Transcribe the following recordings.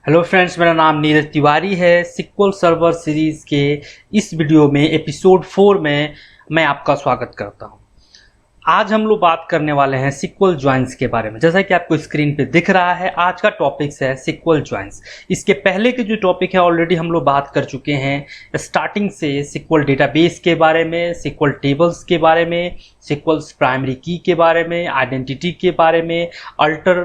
Hello friends, मेरा नाम नीरज तिवारी है। सिक्वल सर्वर सीरीज़ के इस वीडियो में एपिसोड 4 में मैं आपका स्वागत करता हूं। आज हम लोग बात करने वाले हैं सिक्वल ज्वाइंस के बारे में। जैसा कि आपको स्क्रीन पे दिख रहा है, आज का टॉपिक्स है सिक्वल ज्वाइंस। इसके पहले के जो टॉपिक है ऑलरेडी हम लोग बात कर चुके हैं। स्टार्टिंग से सिक्वल डेटाबेस के बारे में, सिक्वल टेबल्स के बारे में, सिक्वल्स प्राइमरी की के बारे में, आइडेंटिटी के बारे में, alter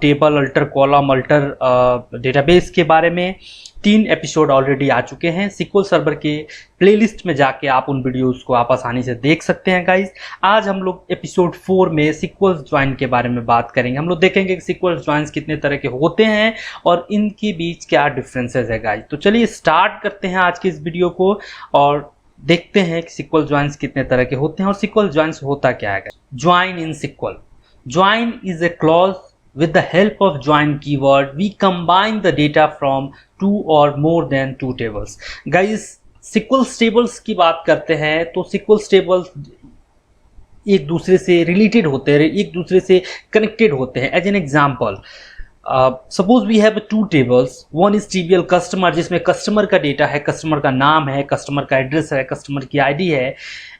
table, alter column, alter database के बारे में 3 एपिसोड ऑलरेडी आ चुके हैं। सिक्वल सर्वर के प्लेलिस्ट में जाके आप उन वीडियोस को आप आसानी से देख सकते हैं गाइस। आज हम लोग एपिसोड 4 में सिक्वल ज्वाइन के बारे में बात करेंगे। हम लोग देखेंगे कि सिक्वल ज्वाइंस कितने तरह के होते हैं और इनके बीच क्या डिफरेंसेस है गाइस। तो चलिए स्टार्ट करते हैं आज की इस वीडियो को और देखते हैं कि सिक्वल ज्वाइंस कितने तरह के होते हैं और सिक्वल ज्वाइंस होता क्या है। Join in SQL. Join is a clause with the help of join keyword we combine the data from two or more than two tables. Guys, SQL tables की बात करते हैं तो SQL tables एक दूसरे से रिलेटेड होते हैं, एक दूसरे से कनेक्टेड होते हैं। As an example, suppose we have 2 tables. One is TBL customer, जिसमें कस्टमर का डेटा है, कस्टमर का नाम है, कस्टमर का एड्रेस है, कस्टमर की ID है,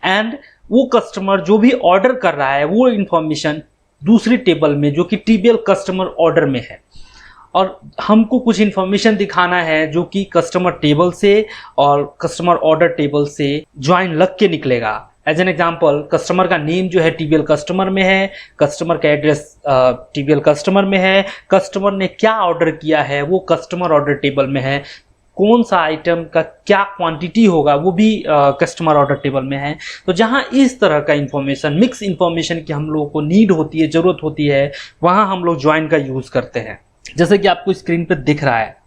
एंड वो कस्टमर जो भी ऑर्डर कर रहा है वो इंफॉर्मेशन दूसरी टेबल में जो कि TBL कस्टमर ऑर्डर में है, और हमको कुछ इन्फॉर्मेशन दिखाना है जो कि कस्टमर टेबल से और कस्टमर ऑर्डर टेबल से ज्वाइन लग के निकलेगा। एज एन एग्जाम्पल, कस्टमर का नेम जो है TBL कस्टमर में है, कस्टमर का एड्रेस TBL कस्टमर में है, कस्टमर ने क्या ऑर्डर किया है वो कस्टमर ऑर्डर टेबल में है, कौन सा आइटम का क्या क्वांटिटी होगा वो भी कस्टमर ऑर्डर टेबल में है। तो जहां इस तरह का इंफॉर्मेशन, मिक्स इंफॉर्मेशन की हम लोगों को नीड होती है, ज़रूरत होती है, वहां हम लोग ज्वाइन का यूज़ करते हैं। जैसे कि आपको स्क्रीन पे दिख रहा है,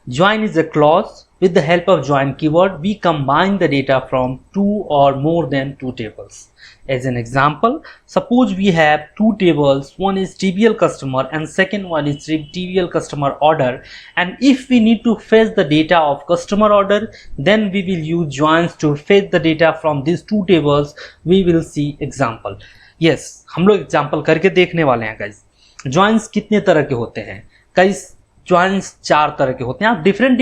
join is a clause with the help of join keyword we combine the data from 2 or more than 2 tables. As an example, suppose we have 2 tables, one is TBL customer and second one is TBL customer order, and if we need to fetch the data of customer order, then we will use joins to fetch the data from these 2 tables. We will see example. Yes, हम लोग example करके देखने वाले हैं guys। joins कितने तरह के होते हैं guys? ज्वाइंस 4 तरह के होते हैं। आप डिफरेंट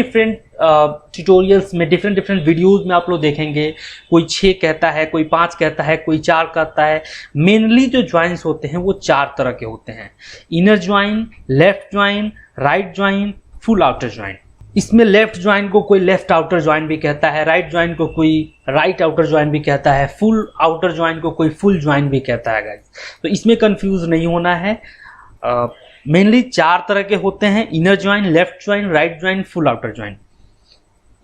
ट्यूटोरियल्स में, डिफरेंट वीडियोस में आप लोग देखेंगे, कोई 6 कहता है, कोई 5 कहता है, कोई 4 कहता है। मेनली जो ज्वाइंस होते हैं वो 4 तरह के होते हैं। Inner join, left join, right join, full outer join. इसमें लेफ्ट ज्वाइन को कोई लेफ्ट आउटर ज्वाइन भी कहता है, राइट ज्वाइन को कोई राइट आउटर ज्वाइन भी कहता है, फुल आउटर ज्वाइन को कोई फुल ज्वाइन भी कहता है गाइस। तो इसमें कंफ्यूज नहीं होना है। मेनली 4 तरह के होते हैं, inner join, left join, right join, full outer join.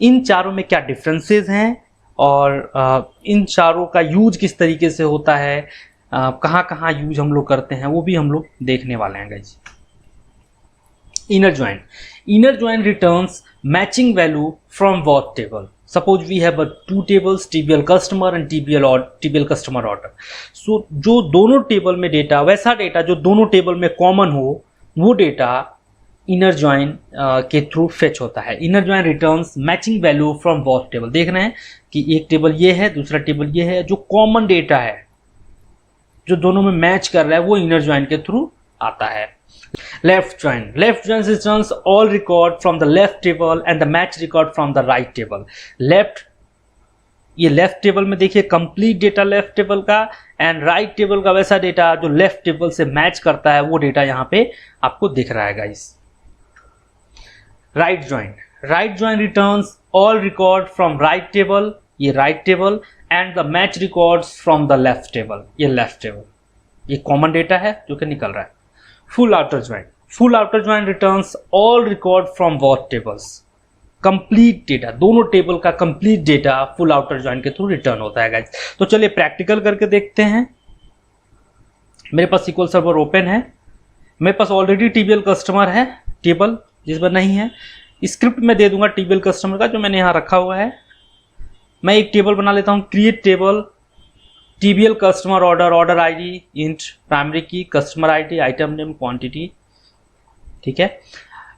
इन चारों में क्या डिफरेंसेस हैं और इन चारों का यूज किस तरीके से होता है, कहाँ कहाँ यूज हम लोग करते हैं, वो भी हम लोग देखने वाले हैं guys. Inner join returns matching value from both table. Suppose we have 2 tables, TBL customer and TBL customer order. So जो दोनों टेबल में डेटा, वैसा डेटा जो दोनों टेबल में कॉमन हो, वो डेटा इनर ज्वाइन के थ्रू फेच होता है। Inner join returns matching value from both table. देख रहे हैं कि एक टेबल ये है, दूसरा टेबल ये है, जो कॉमन डेटा है जो दोनों में मैच कर रहा है वो इनर ज्वाइन के थ्रू आता है। Left join returns all record from the left table and the match record from the right table. ये लेफ्ट टेबल में देखिए कंप्लीट डेटा लेफ्ट टेबल का, एंड राइट टेबल का वैसा डेटा जो लेफ्ट टेबल से मैच करता है वो डेटा यहाँ पे आपको दिख रहा है guys. Right join returns all record from right table, ये right table, and the match records from the left table, ये लेफ्ट टेबल। ये कॉमन डेटा है जो कि निकल रहा है। Full outer join returns all record from both tables. Complete data, दोनों टेबल का complete data full outer join के थ्रू रिटर्न होता है गाइस। तो चलिए प्रैक्टिकल करके देखते हैं। मेरे पास सिक्वल सर्वर ओपन है, मेरे पास ऑलरेडी TBL कस्टमर है, टेबल जिस पर नहीं है। स्क्रिप्ट में दे दूंगा TBL कस्टमर का जो मैंने यहाँ रखा हुआ है। मैं एक टेबल बना लेता हूँ, create table, TBL customer order ID, int primary key, customer ID, item name, quantity. ठीक है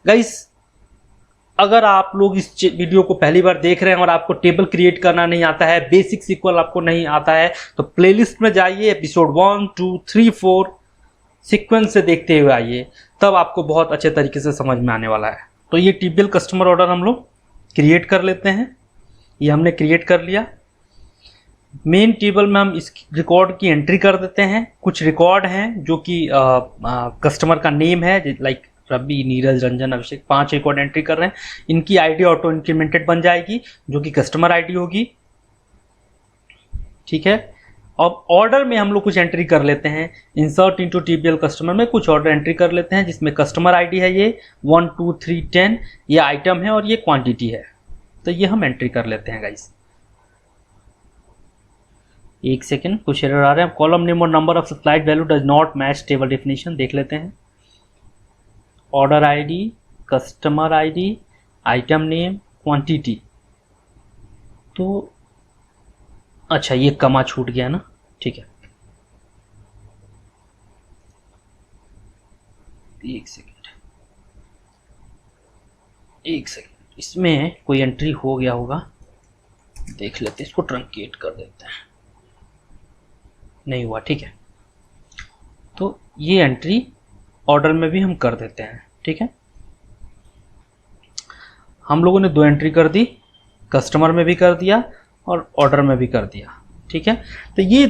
गाइस, अगर आप लोग इस वीडियो को पहली बार देख रहे हैं और आपको टेबल क्रिएट करना नहीं आता है, बेसिक सिक्वल आपको नहीं आता है, तो प्लेलिस्ट में जाइए, एपिसोड 1, 2, 3, 4 सीक्वेंस से देखते हुए आइए, तब आपको बहुत अच्छे तरीके से समझ में आने वाला है। तो ये टीबीएल कस्टमर ऑर्डर हम लोग क्रिएट कर लेते हैं। ये हमने क्रिएट कर लिया। मेन टेबल में हम इस रिकॉर्ड की एंट्री कर देते हैं। कुछ रिकॉर्ड हैं जो कि कस्टमर का नेम है, लाइक रवि, नीरज, रंजन, अभिषेक, 5 रिकॉर्ड एंट्री कर रहे हैं। इनकी आईडी ऑटो इंक्रीमेंटेड बन जाएगी जो कि कस्टमर आईडी होगी। ठीक है। अब ऑर्डर में हम लोग कुछ एंट्री कर लेते हैं। इंसर्ट इनटू टीबीएल कस्टमर में कुछ ऑर्डर एंट्री कर लेते हैं जिसमें कस्टमर आईडी है, ये 1 2 3 10, ये आइटम है और ये क्वांटिटी है। तो ये हम एंट्री कर लेते हैं गाइस। एक सेकेंड, कुछ एरर आ रहे हैं। कॉलम नेम और number of supplied value does not match table definition, देख लेते हैं। Order ID, customer ID, item name, quantity. तो अच्छा, ये कमा छूट गया ना, ठीक है। एक सेकेंड, इसमें कोई एंट्री हो गया होगा, देख लेते हैं। इसको ट्रंकेट कर देते हैं। नहीं हुआ, ठीक है। तो ये एंट्री ऑर्डर में भी हम कर देते हैं, ठीक है। हम लोगों ने 2 एंट्री कर दी, कस्टमर में भी कर दिया और ऑर्डर में भी कर दिया, ठीक है। तो ये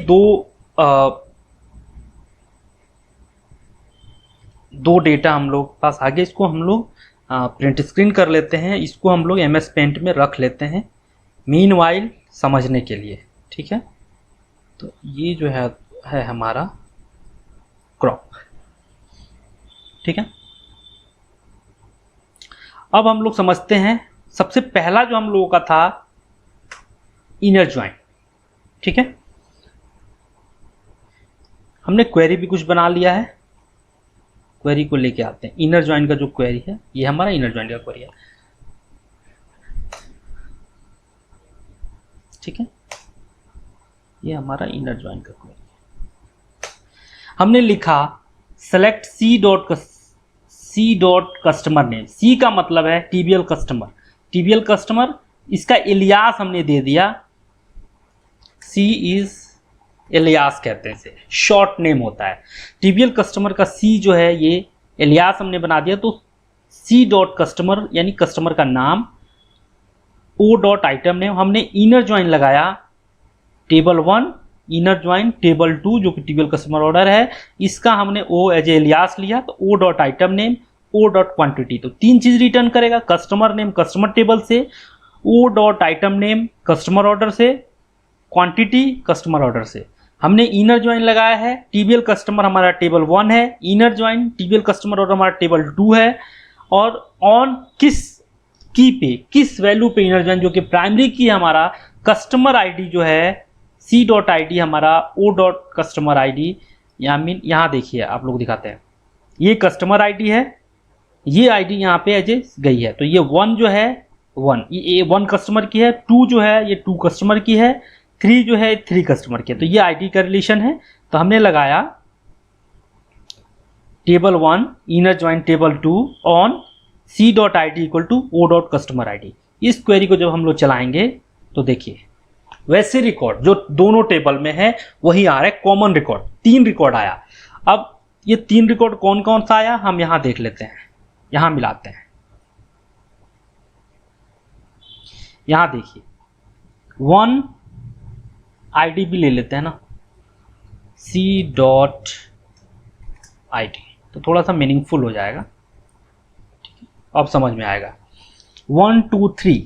दो डेटा हम लोग पास आगे, इसको हम लोग प्रिंट स्क्रीन कर लेते हैं। इसको हम लोग MS पेंट में रख लेते हैं मीनवाइल समझने के लिए, ठीक है। तो ये जो है हमारा क्रॉप, ठीक है। अब हम लोग समझते हैं, सबसे पहला जो हम लोगों का था इनर ज्वाइन, ठीक है। हमने क्वेरी भी कुछ बना लिया है, क्वेरी को लेके आते हैं। इनर ज्वाइन का जो क्वेरी है, ये हमारा इनर ज्वाइन का क्वेरी है, ठीक है। ये हमारा इनर ज्वाइन का क्वेरी है। हमने लिखा select C dot customer name. C का मतलब है टीबीएल कस्टमर, इसका एलियास हमने दे दिया, सी इज एलियास कहते हैं इसे, शॉर्ट नेम होता है। टीबीएल कस्टमर का सी जो है ये एलियास हमने बना दिया। तो सी डॉट कस्टमर यानी कस्टमर का नाम, ओ डॉट आइटम नेम। हमने इनर ज्वाइन लगाया टेबल 1, इनर ज्वाइन टेबल 2 जो कि टीबीएल कस्टमर ऑर्डर है, इसका हमने ओ एज एलियास लिया। तो O dot item name, O dot quantity. तो 3 चीज रिटर्न करेगा, कस्टमर नेम कस्टमर टेबल से, O dot item name customer order से, क्वांटिटी कस्टमर ऑर्डर से। हमने इनर ज्वाइन लगाया है, टीबीएल कस्टमर हमारा टेबल 1 है, इनर ज्वाइन टीबीएल कस्टमर ऑर्डर हमारा टेबल 2 है, और ऑन किस की पे, किस वैल्यू पे इनर ज्वाइन, जो कि प्राइमरी की हमारा कस्टमर आईडी जो है सी डॉट आई डी हमारा O dot customer I D. यहाँ देखिए, आप लोग दिखाते हैं, ये कस्टमर आईडी है, ये आईडी यहाँ पे एज गई है। तो ये 1 जो है 1, ये 1 कस्टमर की है, 2 जो है ये 2 कस्टमर की है, 3 जो है 3 कस्टमर की है। तो ये आईडी का रिलेशन है। तो हमने लगाया table 1 inner join table 2 on C dot I D equal to O dot customer I D. इस क्वेरी को जब हम लोग चलाएंगे तो देखिए वैसे रिकॉर्ड जो दोनों टेबल में है वही आ रहा है, कॉमन रिकॉर्ड। 3 रिकॉर्ड आया। अब ये 3 रिकॉर्ड कौन कौन सा आया हम यहां देख लेते हैं, यहां मिलाते हैं। यहां देखिए 1 आईडी भी ले लेते हैं ना, सी डॉट आई डी, तो थोड़ा सा मीनिंगफुल हो जाएगा, ठीक है, अब समझ में आएगा। 1 2 3,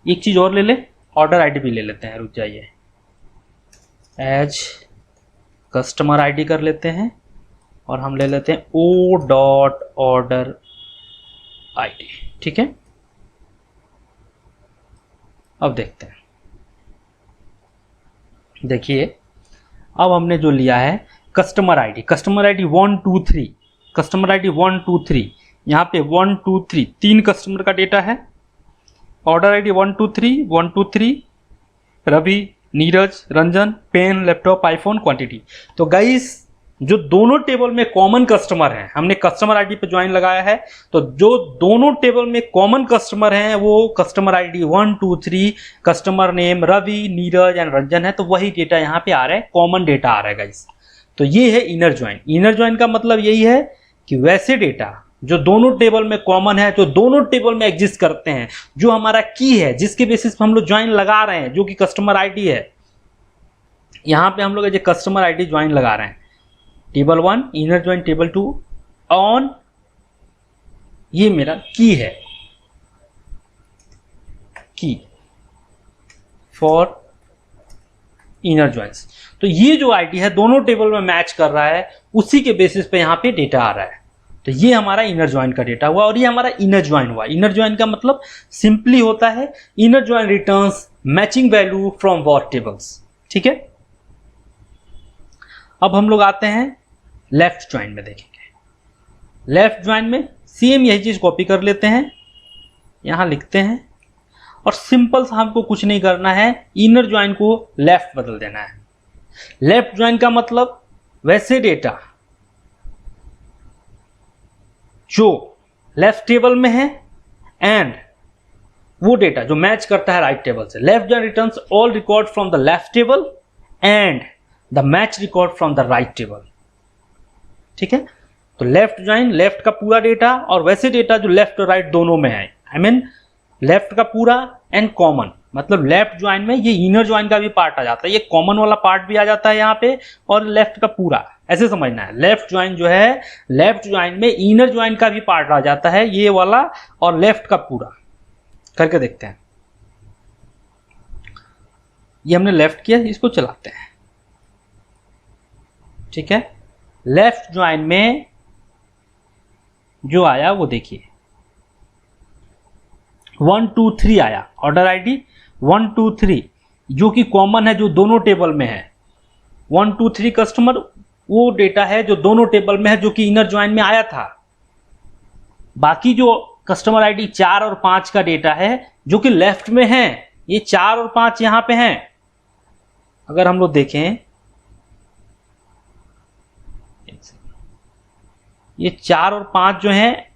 एक चीज और ले ले, ऑर्डर आईडी भी ले लेते हैं, रुक जाइए, एज कस्टमर आईडी कर लेते हैं और हम ले लेते हैं ओ डॉट ऑर्डर आईडी, ठीक है। अब देखते हैं, देखिए अब हमने जो लिया है कस्टमर आईडी 1 2 3, कस्टमर आईडी 1 2 3, यहाँ पे 1 2 3 3 कस्टमर का डेटा है। Order ID 1 2 3 Ravi, Neeraj, Ranjan, pen, laptop, iPhone, quantity. तो गाइस जो दोनों टेबल में कॉमन कस्टमर हैं, हमने कस्टमर आईडी पे ज्वाइन लगाया है, तो जो दोनों टेबल में कॉमन कस्टमर हैं वो customer ID 1 2 3, customer name Ravi, Neeraj and Ranjan है। तो वही डेटा यहाँ पे आ रहा है, कॉमन डेटा आ रहा है गाइस। तो ये है इनर ज्वाइन। इनर ज्वाइन का मतलब यही है कि वैसे डेटा जो दोनों टेबल में कॉमन है, जो दोनों टेबल में एग्जिस्ट करते हैं, जो हमारा की है जिसके बेसिस पे हम लोग ज्वाइन लगा रहे हैं, जो कि कस्टमर आईडी है। यहां पे हम लोग जो कस्टमर आईडी ज्वाइन लगा रहे हैं, table 1 inner join table 2 on, ये मेरा की है, की फॉर इनर ज्वाइंस। तो ये जो आईडी है दोनों टेबल में मैच कर रहा है, उसी के बेसिस पे यहाँ पे डेटा आ रहा है। तो ये हमारा इनर ज्वाइन का डेटा हुआ और ये हमारा इनर ज्वाइन हुआ। इनर ज्वाइन का मतलब सिंपली होता है inner join returns matching value from war tables. ठीक है, अब हम लोग आते हैं लेफ्ट ज्वाइन में। देखेंगे लेफ्ट ज्वाइन में सेम यही चीज कॉपी कर लेते हैं, यहां लिखते हैं और सिंपल सा हमको कुछ नहीं करना है, इनर ज्वाइन को लेफ्ट बदल देना है। लेफ्ट ज्वाइन का मतलब वैसे डेटा जो लेफ्ट टेबल में है एंड वो डेटा जो मैच करता है राइट टेबल से। Left join returns all record from the left table and the match record from the right table. ठीक है, तो लेफ्ट ज्वाइन लेफ्ट का पूरा डेटा और वैसे डेटा जो लेफ्ट और राइट दोनों में है, आई मीन लेफ्ट का पूरा एंड कॉमन। मतलब लेफ्ट ज्वाइन में ये इनर ज्वाइन का भी पार्ट आ जाता है, ये कॉमन वाला पार्ट भी आ जाता है यहाँ पे, और लेफ्ट का पूरा, ऐसे समझना है। लेफ्ट ज्वाइन जो है, लेफ्ट ज्वाइन में इनर ज्वाइन का भी पार्ट आ जाता है, ये वाला और लेफ्ट का पूरा। करके देखते हैं, ये हमने लेफ्ट किया, इसको चलाते हैं। ठीक है, लेफ्ट ज्वाइन में जो आया वो देखिए 1 2 3 आया, ऑर्डर आईडी 1 2 3 जो कि कॉमन है, जो दोनों टेबल में है। 1 2 3 कस्टमर वो डेटा है जो दोनों टेबल में है, जो कि इनर ज्वाइन में आया था। बाकी जो कस्टमर आईडी 4 और 5 का डेटा है जो कि लेफ्ट में है, ये 4 और 5 यहां पे हैं। अगर हम लोग देखें, ये 4 और 5 जो हैं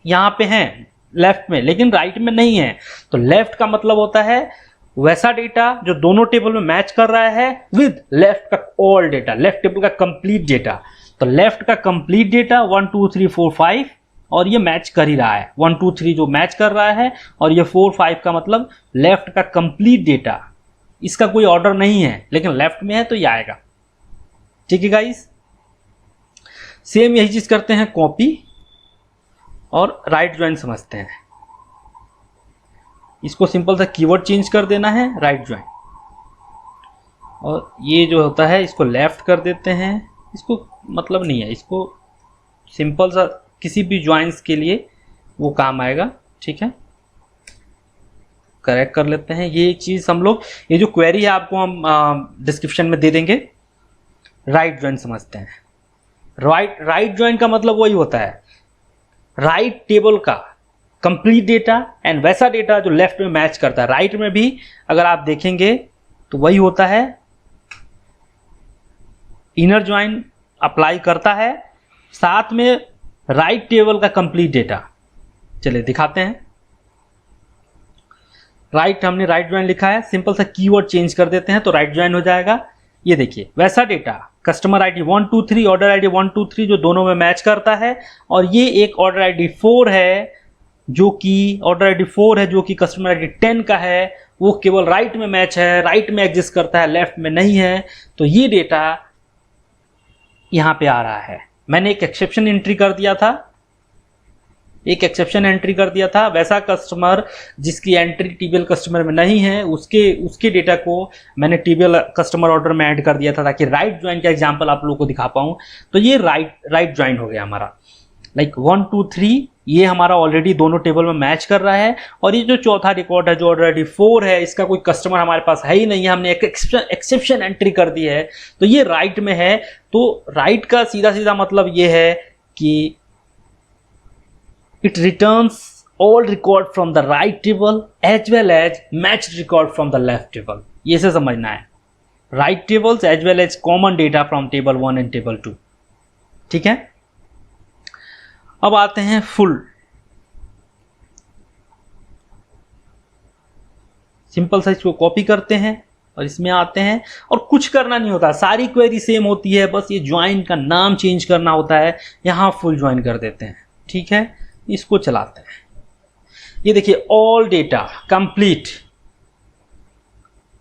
यहां पे हैं लेफ्ट में, लेकिन राइट में नहीं है। तो लेफ्ट का मतलब होता है वैसा डेटा जो दोनों टेबल में मैच कर रहा है विद लेफ्ट का ऑल डेटा, लेफ्ट टेबल का कंप्लीट डेटा। तो लेफ्ट का कंप्लीट डेटा 1 2 3 4 5 और ये मैच कर ही रहा है। 1 2 3 जो मैच कर रहा है और ये 4 5 का मतलब लेफ्ट का कंप्लीट डेटा। इसका कोई ऑर्डर नहीं है लेकिन लेफ्ट में है तो ये आएगा। ठीक है गाइस, सेम यही चीज करते हैं कॉपी और राइट ज्वाइन समझते हैं। इसको सिंपल सा कीवर्ड चेंज कर देना है, राइट ज्वाइन, और ये जो होता है इसको लेफ्ट कर देते हैं। इसको मतलब नहीं है, इसको सिंपल सा किसी भी ज्वाइंस के लिए वो काम आएगा। ठीक है, करेक्ट कर लेते हैं। ये चीज हम लोग, ये जो क्वेरी है आपको हम डिस्क्रिप्शन में दे देंगे। राइट ज्वाइन समझते हैं। राइट ज्वाइन का मतलब वही होता है राइट टेबल का कंप्लीट डेटा एंड वैसा डेटा जो लेफ्ट में मैच करता है। राइट में भी अगर आप देखेंगे तो वही होता है, इनर ज्वाइन अप्लाई करता है, साथ में राइट टेबल का कंप्लीट डेटा। चलिए दिखाते हैं। राइट हमने राइट ज्वाइन लिखा है, सिंपल सा कीवर्ड चेंज कर देते हैं तो राइट ज्वाइन हो जाएगा। ये देखिए वैसा data customer ID 1 2 3 order ID 1 2 3 जो दोनों में मैच करता है, और ये एक ऑर्डर आईडी 4 है जो कि ऑर्डर आईडी 4 है जो कि कस्टमर आईडी 10 का है, वो केवल राइट में मैच है, राइट में एग्जिस्ट करता है, लेफ्ट में नहीं है। तो ये डेटा यहां पे आ रहा है। मैंने एक एक्सेप्शन एंट्री कर दिया था, वैसा कस्टमर जिसकी एंट्री टीबीएल कस्टमर में नहीं है उसके डेटा को मैंने टीबीएल कस्टमर ऑर्डर में ऐड कर दिया था ताकि राइट ज्वाइन का एग्जांपल आप लोगों को दिखा पाऊं। तो ये राइट ज्वाइन हो गया हमारा। लाइक 1 2 3 ये हमारा ऑलरेडी दोनों टेबल में मैच कर रहा है, और ये जो चौथा रिकॉर्ड है जो ऑलरेडी 4 है, इसका कोई कस्टमर हमारे पास है ही नहीं है, हमने एक एक्सेप्शन एंट्री कर दी है, तो ये राइट में है। तो राइट का सीधा सीधा मतलब ये है कि it returns all record from the right table as well as matched record from the left table। ये से समझना है, right tables as well as common data from table 1 and table 2। ठीक है, अब आते हैं फुल। सिंपल सा इसको कॉपी करते हैं और इसमें आते हैं और कुछ करना नहीं होता, सारी क्वेरी सेम होती है, बस ये ज्वाइन का नाम चेंज करना होता है। यहाँ फुल ज्वाइन कर देते हैं, ठीक है, इसको चलाते हैं। ये देखिए ऑल डेटा कंप्लीट,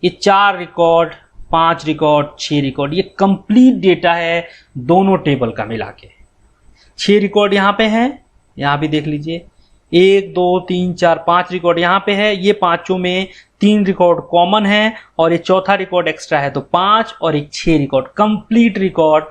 ये 4 रिकॉर्ड 5 रिकॉर्ड 6 रिकॉर्ड, ये कंप्लीट डेटा है दोनों टेबल का मिला के। 6 रिकॉर्ड यहाँ पे हैं, यहाँ भी देख लीजिए 1 2 3 4 5 रिकॉर्ड यहाँ पे है। ये पांचों में 3 रिकॉर्ड कॉमन है और ये चौथा रिकॉर्ड एक्स्ट्रा है, तो 5 और एक 6 रिकॉर्ड कंप्लीट रिकॉर्ड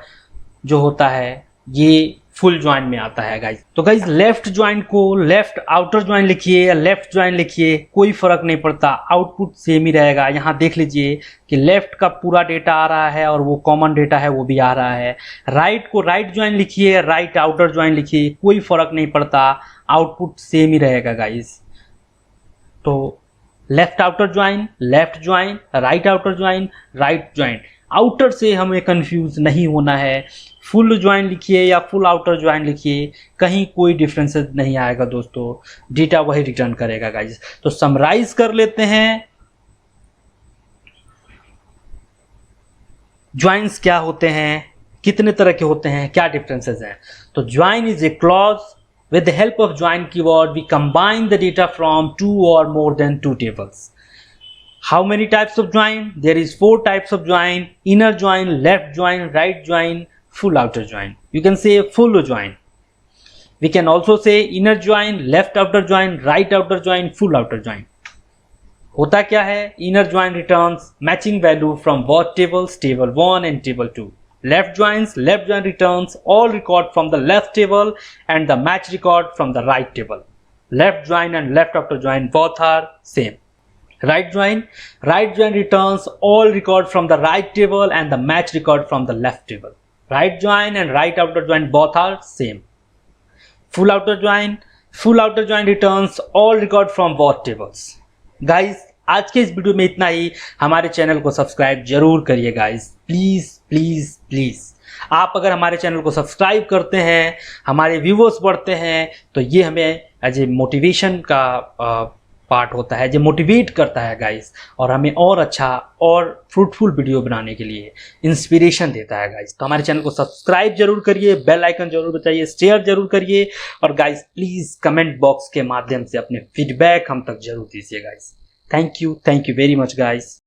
जो होता है ये फुल ज्वाइन में आता है गाइज। तो गाइज लेफ्ट ज्वाइन को लेफ्ट आउटर ज्वाइन लिखिए या लेफ्ट ज्वाइन लिखिए, कोई फर्क नहीं पड़ता, आउटपुट सेम ही रहेगा। यहाँ देख लीजिए कि लेफ्ट का पूरा डेटा आ रहा है और वो कॉमन डेटा है वो भी आ रहा है। राइट को राइट ज्वाइन लिखिए, राइट आउटर ज्वाइन लिखिए, कोई फर्क नहीं पड़ता, आउटपुट सेम ही रहेगा गाइज। तो left outer join, left join, right outer join, right join. Outer से हमें कंफ्यूज नहीं होना है, फुल ज्वाइन लिखिए या फुल आउटर ज्वाइन लिखिए, कहीं कोई डिफरेंसेस नहीं आएगा दोस्तों, डेटा वही रिटर्न करेगा गाइज। तो समराइज कर लेते हैं, ज्वाइंस क्या होते हैं, कितने तरह के होते हैं, क्या डिफरेंसेस हैं। तो join is a clause with the help of join keyword we combine the data from 2 or more than 2 tables. How many types of join? There is 4 types of join: inner join, left join, right join, full outer join. You can say full join. We can also say inner join, left outer join, right outer join, full outer join. होता क्या है? Inner join returns matching value from both tables, table 1 and table 2. Left join returns all record from the left table and the match record from the right table. Left join and left outer join both are same. Right join returns all record from the right table and the match record from the left table. Right join and right outer join both are same. Full outer join returns all record from both tables. Guys, आज के इस video में इतना ही। हमारे channel को subscribe जरूर करिए guys, please please please. आप अगर हमारे चैनल को सब्सक्राइब करते हैं, हमारे व्यूवर्स बढ़ते हैं, तो ये हमें एज ए मोटिवेशन का पार्ट होता है, जो मोटिवेट करता है गाइस, और हमें और अच्छा और फ्रूटफुल वीडियो बनाने के लिए इंस्पिरेशन देता है गाइस। तो हमारे चैनल को सब्सक्राइब जरूर करिए, बेल आइकन जरूर बताइए, शेयर जरूर करिए, और गाइस प्लीज कमेंट बॉक्स के माध्यम से अपने फीडबैक हम तक जरूर दीजिए guys. Thank you very much guys.